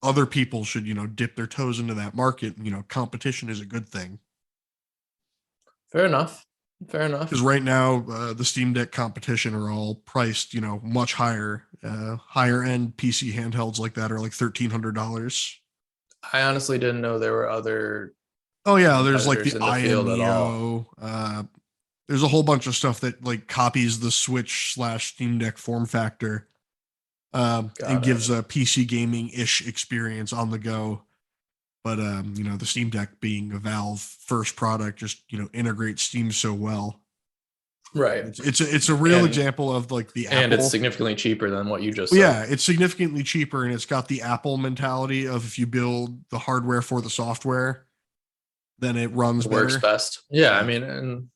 other people should dip their toes into that market. Competition is a good thing. Fair enough. Fair enough. Because right now the Steam Deck competition are all priced much higher. Higher end PC handhelds like that are like $1,300. I honestly didn't know there were other Oh yeah, there's like the competitors in the Aya field at all. Neo. There's a whole bunch of stuff that like copies the Switch / Steam Deck form factor, and Got gives it. a PC gaming ish experience on the go. But the Steam Deck being a Valve first product just integrates Steam so well. Right. It's a real And example of like the and it's Apple. significantly cheaper than what you just Well, said. yeah, it's significantly cheaper and it's got the Apple mentality of if you build the hardware for the software, then it runs It works better. best. Yeah, I Yeah. mean, and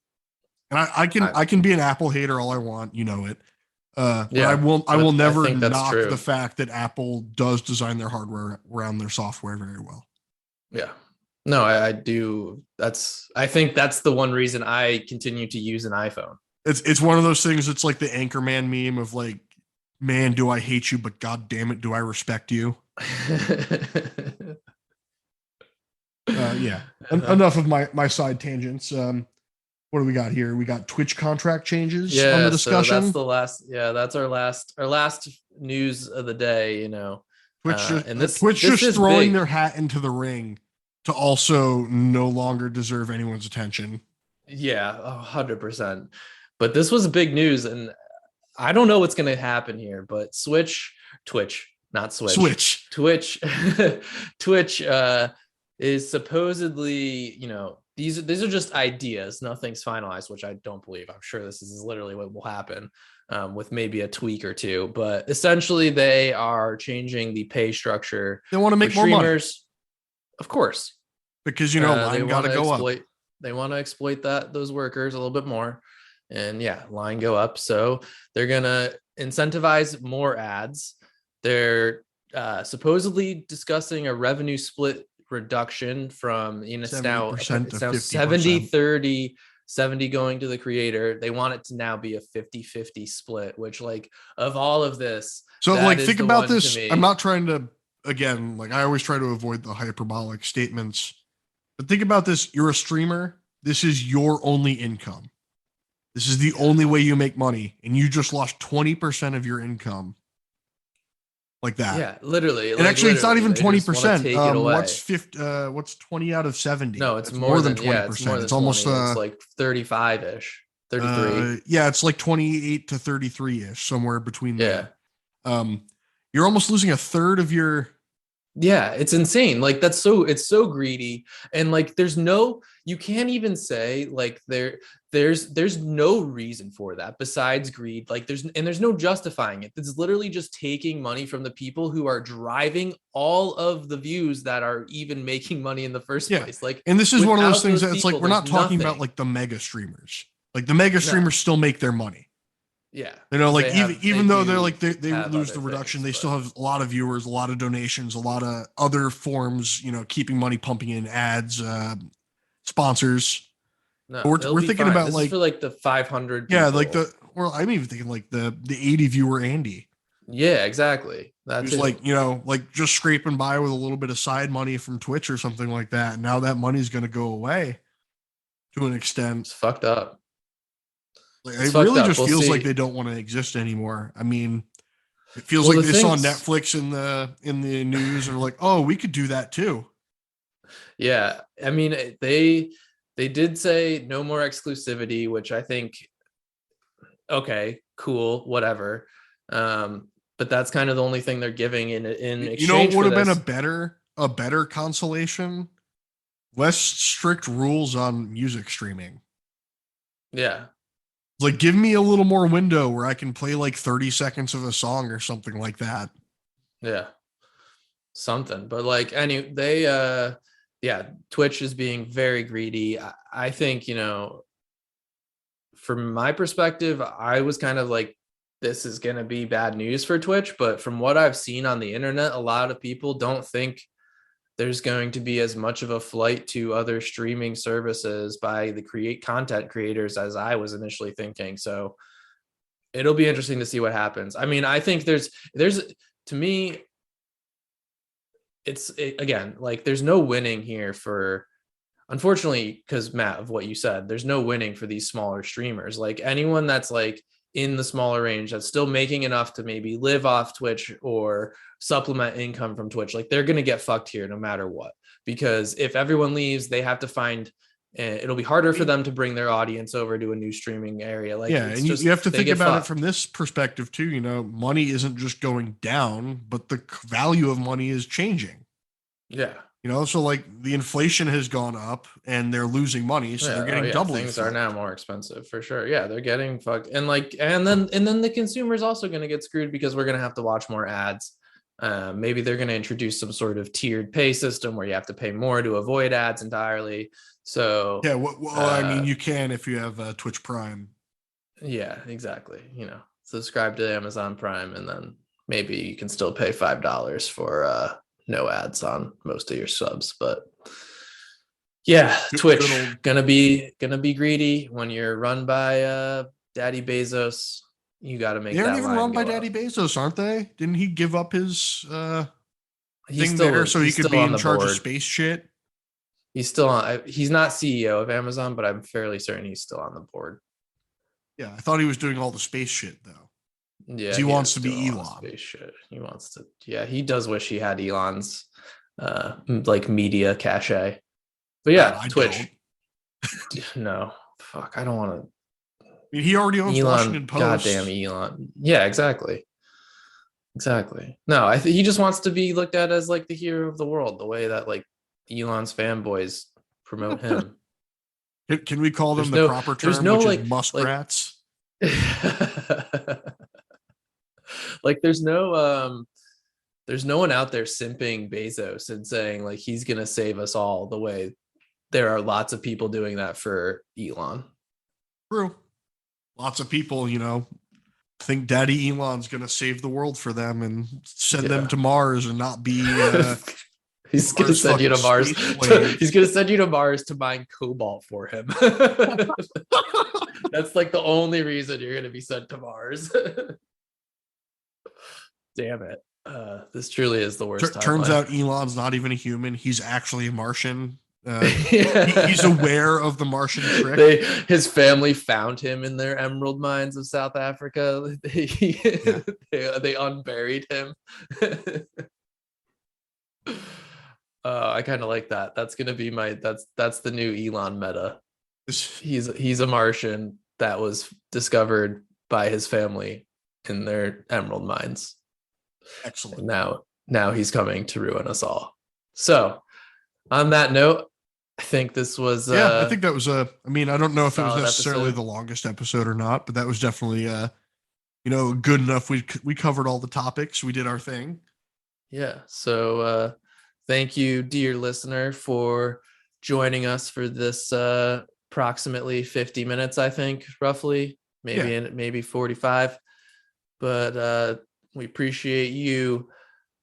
And I can be an Apple hater all I want, you know it. But I yeah, will I will but I never think that's knock the true. fact that Apple does design their hardware around their software very well. Yeah. No, I do. I think that's the one reason I continue to use an iPhone. It's one of those things. It's like the Anchorman meme of like, man, do I hate you, but god damn it, do I respect you? Yeah. Enough of my side tangents. What do we got here? We got Twitch contract changes on the Yeah, so that's discussion. the last. Yeah, that's our last news of the day. And Twitch this just is throwing big. their hat into the ring to also no longer deserve anyone's attention. Yeah, 100%. But this was big news, and I don't know what's going to happen here. But Twitch, not Switch, Switch. Twitch, Twitch is supposedly, these are just ideas. Nothing's finalized, which I don't believe. I'm sure this is literally what will happen, with maybe a tweak or two. But essentially, they are changing the pay structure They want to for make more money streamers. Of course, because they line got want to to go up. exploit. They want to exploit those workers a little bit more, and yeah, line go up. So they're gonna incentivize more ads. They're supposedly discussing a revenue split reduction from, it's now 70% to it's now 50%. 70 going to the creator. They want it to now be a 50-50 split, which, like, of all of this, So that like is think the about one this. to I'm me. not trying to again, like I always try to avoid the hyperbolic statements. But think about this. You're a streamer. This is your only income. This is the only way you make money. And you just lost 20% of your income like that. Yeah, literally, And like actually, it's not literally, even they just want to 20%. take it What's away. 50, what's 20 out of 70? No, it's That's more more than than, yeah, it's more 20%. than It's almost 20. It's like 35-ish, 33. yeah, it's like 28 to 33-ish, somewhere between Yeah. there. You're almost losing a third of your. Yeah, it's insane. Like, it's so greedy. And like, you can't even say like there's no reason for that besides greed. Like there's no justifying it. It's literally just taking money from the people who are driving all of the views that are even making money in the first place. Like, and this is one of those things that it's like, people, we're not talking nothing. about like the mega streamers. Like the mega streamers still make their money. Yeah. You know, like even though they're do like they have lose other the reduction, things, they but still have a lot of viewers, a lot of donations, a lot of other forms, you know, keeping money pumping in, ads, sponsors. no, We're it'll we're be thinking fine. about This is like, for like the 500 yeah, people. like I'm even thinking like the 80 viewer Andy, Yeah, exactly. That who's too. like, you know, like just scraping by with a little bit of side money from Twitch or something like that. And now that money's going to go away to an extent. It's fucked up. Like, It's it fucked really up. just We'll feels like see. they don't want to exist anymore. I mean, it feels Well, like the they saw things, Netflix in the news and were like, oh, we could do that too. yeah. I mean, they did say no more exclusivity, which I think, okay, cool, whatever. But that's kind of the only thing they're giving in You know, it exchange would for have been this. a better consolation, less strict rules on music streaming. Yeah. Like, give me a little more window where I can play like 30 seconds of a song or something like that. Yeah. Something. But like yeah, Twitch is being very greedy. I think, from my perspective, I was kind of like, this is going to be bad news for Twitch. But from what I've seen on the internet, a lot of people don't think there's going to be as much of a flight to other streaming services by the content creators as I was initially thinking. So it'll be interesting to see what happens. I mean, I think there's to me, again, like there's no winning here for, unfortunately, because Matt, of what you said, there's no winning for these smaller streamers. Like anyone that's like in the smaller range that's still making enough to maybe live off Twitch or supplement income from Twitch, like they're going to get fucked here no matter what. Because if everyone leaves, they have to find, it'll be harder for them to bring their audience over to a new streaming area. Like, Yeah, it's and just, you have to they think get about it fucked. from this perspective too. You know, money isn't just going down, but the value of money is changing. Yeah. You know, so like the inflation has gone up and they're losing money, so they're Yeah, oh getting yeah, doubly things are now fucked. more expensive for sure. Yeah, they're getting fucked, and like, and then the consumer's also going to get screwed because we're going to have to watch more ads. Maybe they're going to introduce some sort of tiered pay system where you have to pay more to avoid ads entirely. So Yeah, well, I mean, you can if you have Twitch Prime. yeah, exactly. Subscribe to Amazon Prime, and then maybe you can still pay $5 for no ads on most of your subs, but. Yeah, Twitch gonna be greedy when you're run by Daddy Bezos. You got to make They aren't that even line run by go Daddy up. Bezos, aren't they? Didn't he give up his He's thing there still so he he's could still be on in the charge of board. space shit? He's still on. He's not CEO of Amazon, but I'm fairly certain he's still on the board. Yeah, I thought he was doing all the space shit though. Yeah, He he wants is to doing be a lot of Elon. space shit. He wants to. Yeah, he does wish he had Elon's like media cachet. But yeah, I Twitch. don't. No, fuck. I don't want to. I mean, he already owns Elon, Washington goddamn Post. Elon. Yeah, exactly. Exactly. No, I think he just wants to be looked at as like the hero of the world, the way that like Elon's fanboys promote him. Can we call them There's the no, proper there's term, no which is like, muskrats? like there's no one out there simping Bezos and saying like he's gonna save us all the way there are lots of people doing that for Elon. True. Lots of people, you know, think Daddy Elon's going to save the world for them and send them Yeah. to Mars and not be He's gonna Mars send you fucking to Mars. space slave. He's gonna send you to Mars to mine cobalt for him. That's like the only reason you're gonna be sent to Mars. Damn it. This truly is the worst Turns timeline. out Elon's not even a human. He's actually a Martian. Yeah. He's aware of the Martian trick. His family found him in their emerald mines of South Africa. They unburied him. I kind of like that. That's gonna be that's the new Elon meta. He's a Martian that was discovered by his family in their emerald mines. Excellent. And now he's coming to ruin us all. So on that note, I think this was I think that was I don't know if it was solid necessarily episode. the longest episode or not, but that was definitely good enough. We covered all the topics. We did our thing. Yeah. So thank you, dear listener, for joining us for this approximately 50 minutes, I think, roughly, maybe 45. But we appreciate you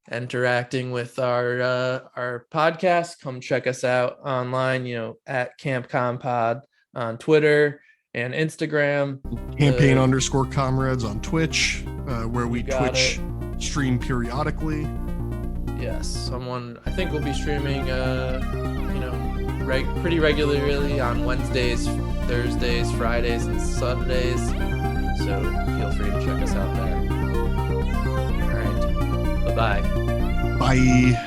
interacting with our podcast. Come check us out online, at CampCompod on Twitter and Instagram. Campaign _ Comrades on Twitch, where we Twitch stream periodically. Yes, I think we'll be streaming pretty regularly on Wednesdays, Thursdays, Fridays, and Sundays. So feel free to check us out there. All right. Bye-bye. Bye.